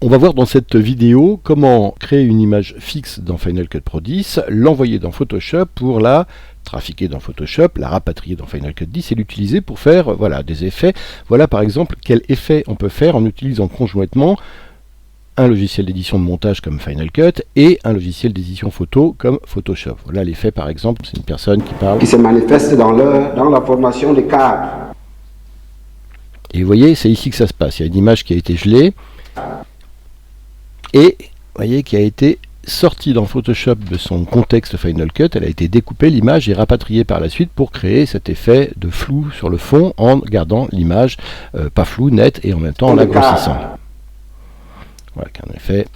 On va voir dans cette vidéo comment créer une image fixe dans Final Cut Pro 10, l'envoyer dans Photoshop pour la trafiquer dans Photoshop, la rapatrier dans Final Cut 10 et l'utiliser pour faire des effets. Voilà par exemple quel effet on peut faire en utilisant conjointement un logiciel d'édition de montage comme Final Cut et un logiciel d'édition photo comme Photoshop. Voilà l'effet par exemple, c'est une personne qui parle. Qui se manifeste dans la formation des cadres. Et vous voyez, c'est ici que ça se passe. Il y a une image qui a été gelée et vous voyez qui a été sortie dans Photoshop de son contexte Final Cut. Elle a été découpée, l'image est rapatriée par la suite pour créer cet effet de flou sur le fond en gardant l'image pas floue, nette et en même temps en l'agrossissant. Voilà, un effet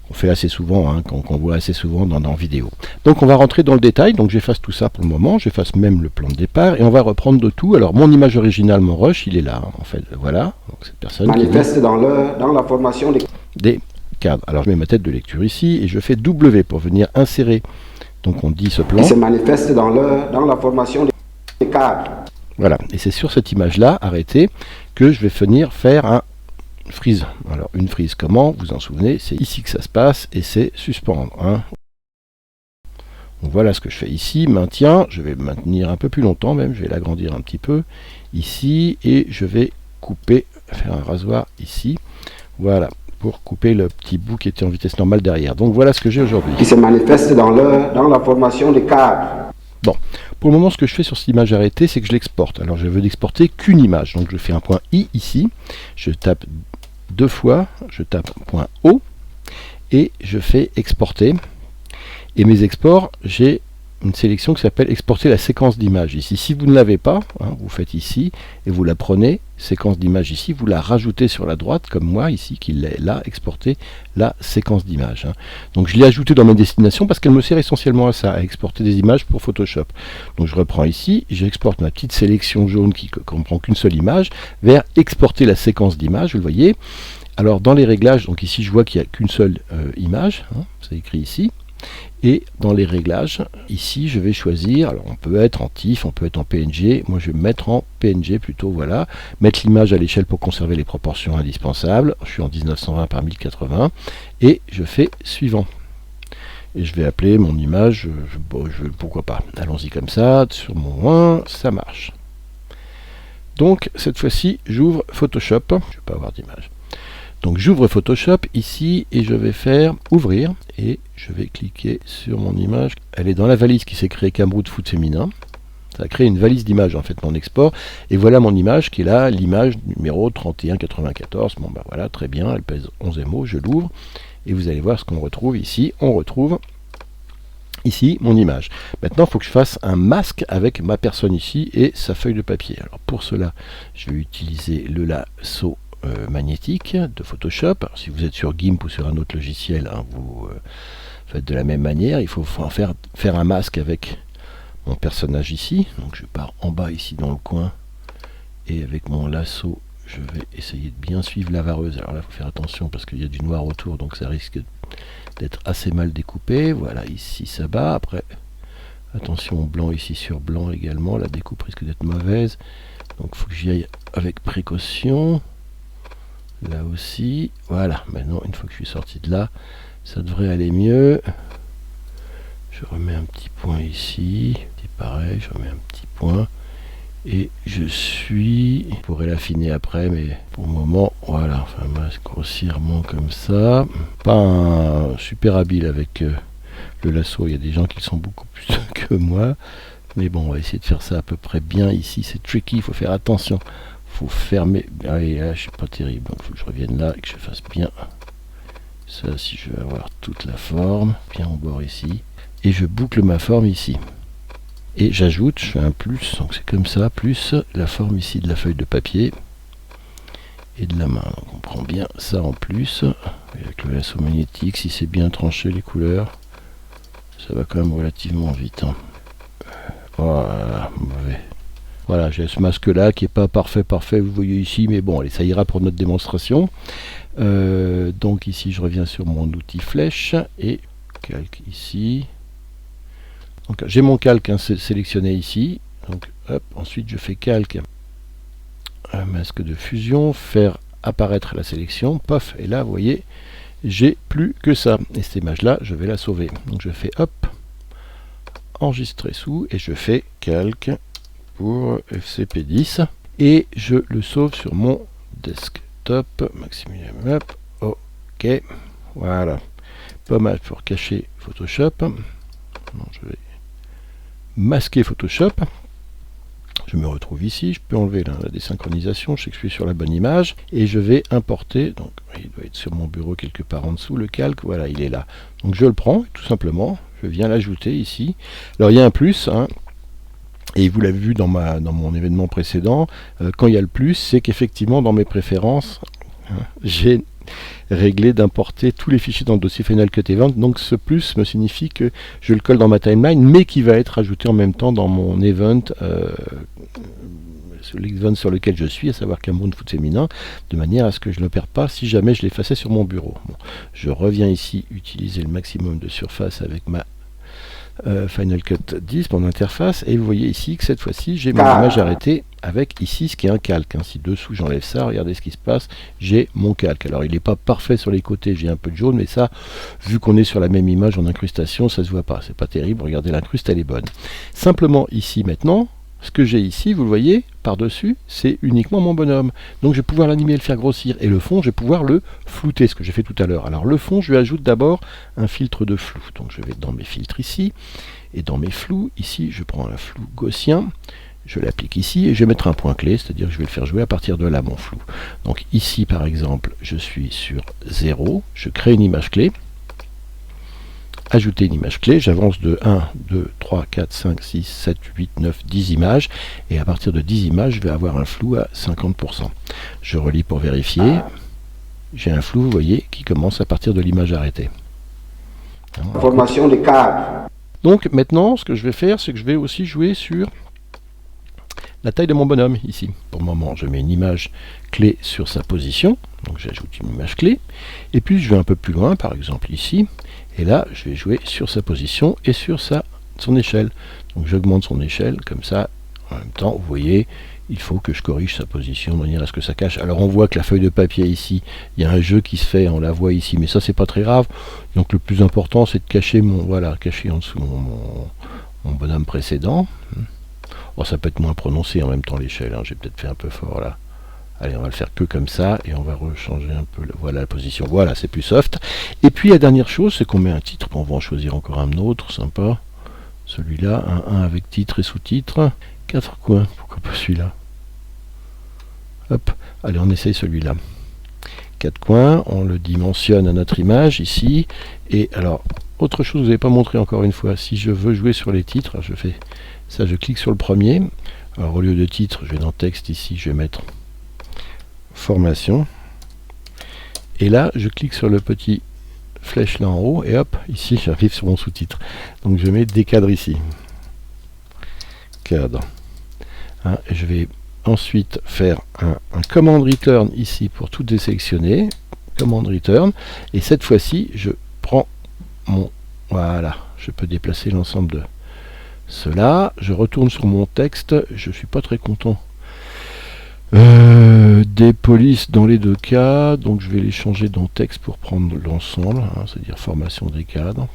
qu'on fait assez souvent, qu'on voit assez souvent dans vidéo. Donc on va rentrer dans le détail, donc j'efface tout ça pour le moment, j'efface même le plan de départ, et on va reprendre de tout. Alors mon image originale, mon rush, il est là, en fait, voilà, donc cette personne manifeste dans la formation des cadres. Alors je mets ma tête de lecture ici, et je fais W pour venir insérer, donc on dit ce plan. Qui se manifeste dans la formation des cadres. Voilà, et c'est sur cette image-là, arrêtée, que je vais venir faire un frise. Alors une frise comment, vous en souvenez, c'est ici que ça se passe et c'est suspendre. Donc voilà ce que je fais ici, maintien, je vais maintenir un peu plus longtemps même, je vais l'agrandir un petit peu ici et je vais couper, faire un rasoir ici, voilà, pour couper le petit bout qui était en vitesse normale derrière. Donc voilà ce que j'ai aujourd'hui. Qui se manifeste dans la formation des cadres. Bon, pour le moment ce que je fais sur cette image arrêtée, c'est que je l'exporte. Alors je veux n'exporter qu'une image, donc je fais un point I ici, je tape deux fois, je tape point O et je fais exporter. Et mes exports, j'ai une sélection qui s'appelle exporter la séquence d'images ici. Si vous ne l'avez pas, vous faites ici et vous la prenez, séquence d'image ici, vous la rajoutez sur la droite comme moi ici qui l'ai là, exporter la séquence d'images. Donc je l'ai ajoutée dans mes destinations parce qu'elle me sert essentiellement à ça, à exporter des images pour Photoshop. Donc je reprends ici, j'exporte ma petite sélection jaune qui ne comprend qu'une seule image vers exporter la séquence d'images, vous le voyez. Alors dans les réglages, donc ici je vois qu'il n'y a qu'une seule image, c'est écrit ici. Et dans les réglages, ici je vais choisir, alors on peut être en TIFF, on peut être en PNG, moi je vais me mettre en PNG plutôt, voilà, mettre l'image à l'échelle pour conserver les proportions indispensables, je suis en 1920 par 1080, et je fais suivant. Et je vais appeler mon image, pourquoi pas, allons-y comme ça, sur mon 1, ça marche. Donc cette fois-ci j'ouvre Photoshop, je ne vais pas avoir d'image. Donc j'ouvre Photoshop ici et je vais faire ouvrir et je vais cliquer sur mon image. Elle est dans la valise qui s'est créée Camrout Foot Féminin. Ça a créé une valise d'images en fait mon export. Et voilà mon image qui est là, l'image numéro 3194. Bon ben voilà, très bien, elle pèse 11 MO, je l'ouvre. Et vous allez voir ce qu'on retrouve ici. On retrouve ici mon image. Maintenant il faut que je fasse un masque avec ma personne ici et sa feuille de papier. Alors pour cela, je vais utiliser le lasso magnétique de Photoshop. Alors, si vous êtes sur GIMP ou sur un autre logiciel, vous faites de la même manière. Il faut faire un masque avec mon personnage ici. Donc je pars en bas ici dans le coin et avec mon lasso je vais essayer de bien suivre la vareuse. Alors là il faut faire attention parce qu'il y a du noir autour donc ça risque d'être assez mal découpé. Voilà, ici ça bat. Après attention au blanc ici sur blanc également, la découpe risque d'être mauvaise donc il faut que j'y aille avec précaution. Là aussi, voilà, maintenant une fois que je suis sorti de là, ça devrait aller mieux. Je remets un petit point ici, c'est pareil, je remets un petit point. Et je suis, je pourrais l'affiner après, mais pour le moment, voilà, enfin masque grossièrement comme ça. Pas super habile avec le lasso, il y a des gens qui sont beaucoup plus que moi. Mais bon, on va essayer de faire ça à peu près bien ici, c'est tricky, il faut faire attention. Faut fermer, et là je suis pas terrible donc il faut que je revienne là et que je fasse bien ça si je veux avoir toute la forme bien au bord ici et je boucle ma forme ici et j'ajoute, je fais un plus, donc c'est comme ça, plus la forme ici de la feuille de papier et de la main, donc on prend bien ça en plus avec le lasso magnétique, si c'est bien tranché les couleurs ça va quand même relativement vite voilà, mauvais. Voilà, j'ai ce masque là qui n'est pas parfait, vous voyez ici, mais bon, allez, ça ira pour notre démonstration. Donc ici, je reviens sur mon outil flèche et calque ici. Donc j'ai mon calque sélectionné ici. Donc hop, ensuite je fais calque, un masque de fusion, faire apparaître la sélection, pof, et là vous voyez, j'ai plus que ça. Et cette image là, je vais la sauver. Donc je fais hop, enregistrer sous, et je fais calque pour FCP10, et je le sauve sur mon desktop, Maximilian Map, ok, voilà, pas mal pour cacher Photoshop. Bon, je vais masquer Photoshop. Je me retrouve ici, je peux enlever la désynchronisation, je sais que je suis sur la bonne image, et je vais importer, donc il doit être sur mon bureau quelque part en dessous, le calque, voilà, il est là. Donc je le prends, tout simplement, je viens l'ajouter ici. Alors il y a un plus, hein, et vous l'avez vu dans mon événement précédent, quand il y a le plus, c'est qu'effectivement dans mes préférences, hein, j'ai réglé d'importer tous les fichiers dans le dossier Final Cut Event, donc ce plus me signifie que je le colle dans ma timeline, mais qui va être ajouté en même temps dans mon event, l'event sur lequel je suis, à savoir Cameroun Foot Féminin, de manière à ce que je ne le perde pas si jamais je l'effaçais sur mon bureau. Bon, je reviens ici utiliser le maximum de surface avec ma Final Cut 10, mon interface, et vous voyez ici que cette fois-ci j'ai mon image arrêtée avec ici ce qui est un calque. Si dessous j'enlève ça, regardez ce qui se passe, j'ai mon calque. Alors il n'est pas parfait sur les côtés, j'ai un peu de jaune, mais ça, vu qu'on est sur la même image en incrustation, ça se voit pas, c'est pas terrible, regardez l'incruste, elle est bonne. Simplement ici maintenant, ce que j'ai ici, vous le voyez, par-dessus, c'est uniquement mon bonhomme. Donc je vais pouvoir l'animer et le faire grossir. Et le fond, je vais pouvoir le flouter, ce que j'ai fait tout à l'heure. Alors le fond, je lui ajoute d'abord un filtre de flou. Donc je vais dans mes filtres ici, et dans mes flous, ici, je prends un flou gaussien, je l'applique ici, et je vais mettre un point clé, c'est-à-dire que je vais le faire jouer à partir de là, mon flou. Donc ici, par exemple, je suis sur 0, je crée une image clé, ajouter une image clé, j'avance de 1, 2, 3, 4, 5, 6, 7, 8, 9, 10 images, et à partir de 10 images, je vais avoir un flou à 50%. Je relis pour vérifier, j'ai un flou, vous voyez, qui commence à partir de l'image arrêtée. Formation des cadres. Donc maintenant, ce que je vais faire, c'est que je vais aussi jouer sur la taille de mon bonhomme, ici. Pour le moment, je mets une image clé sur sa position, donc j'ajoute une image clé, et puis je vais un peu plus loin, par exemple ici, et là, je vais jouer sur sa position et sur son échelle. Donc j'augmente son échelle, comme ça, en même temps, vous voyez, il faut que je corrige sa position de manière à ce que ça cache. Alors on voit que la feuille de papier ici, il y a un jeu qui se fait, on la voit ici, mais ça c'est pas très grave. Donc le plus important c'est de cacher cacher en dessous mon bonhomme précédent. Oh, ça peut être moins prononcé en même temps l'échelle, hein. J'ai peut-être fait un peu fort là. Allez, on va le faire que comme ça, et on va rechanger un peu la position. Voilà, c'est plus soft. Et puis la dernière chose, c'est qu'on met un titre. Bon, on va en choisir encore un autre, sympa. Celui-là, un avec titre et sous-titre. 4 coins, pourquoi pas celui-là? Hop, allez, on essaye celui-là. 4 coins, on le dimensionne à notre image, ici. Et alors, autre chose que je n'avais pas montré encore une fois, si je veux jouer sur les titres, je fais ça, je clique sur le premier. Alors, au lieu de titre, je vais dans texte, ici, je vais mettre formation, et là je clique sur le petit flèche là en haut, et hop, ici j'arrive sur mon sous-titre. Donc je mets décadre ici, cadre, hein, et je vais ensuite faire un command return ici pour tout désélectionner, command return, et cette fois-ci je prends voilà, je peux déplacer l'ensemble de cela, je retourne sur mon texte, je suis pas très content des polices dans les deux cas, donc je vais les changer dans texte pour prendre l'ensemble, hein, c'est-à-dire formation des cadres.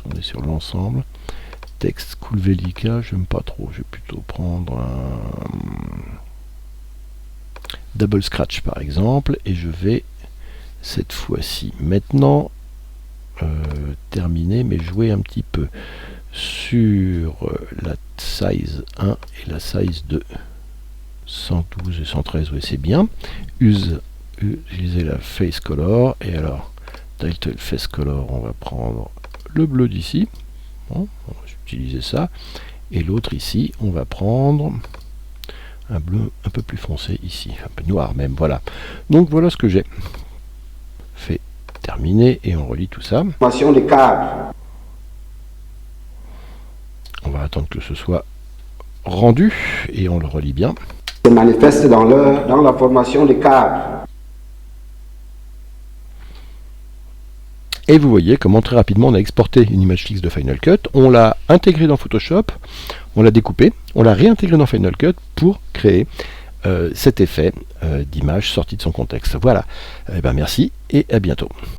On est sur l'ensemble. Texte Kulvelika, j'aime pas trop, je vais plutôt prendre un double scratch par exemple, et je vais cette fois-ci maintenant terminer, mais jouer un petit peu sur la size 1 et la size 2. 112 et 113, oui c'est bien. Utiliser la face color, et alors title face color, on va prendre le bleu d'ici, bon, on va utiliser ça, et l'autre ici on va prendre un bleu un peu plus foncé ici, un peu noir même, voilà. Donc voilà ce que j'ai fait, terminé, et on relit tout ça. Formation des cadres. On va attendre que ce soit rendu et on le relit bien. Se manifeste dans la formation des cadres. Et vous voyez comment très rapidement on a exporté une image fixe de Final Cut, on l'a intégrée dans Photoshop, on l'a découpée, on l'a réintégrée dans Final Cut pour créer cet effet d'image sortie de son contexte. Voilà, merci et à bientôt.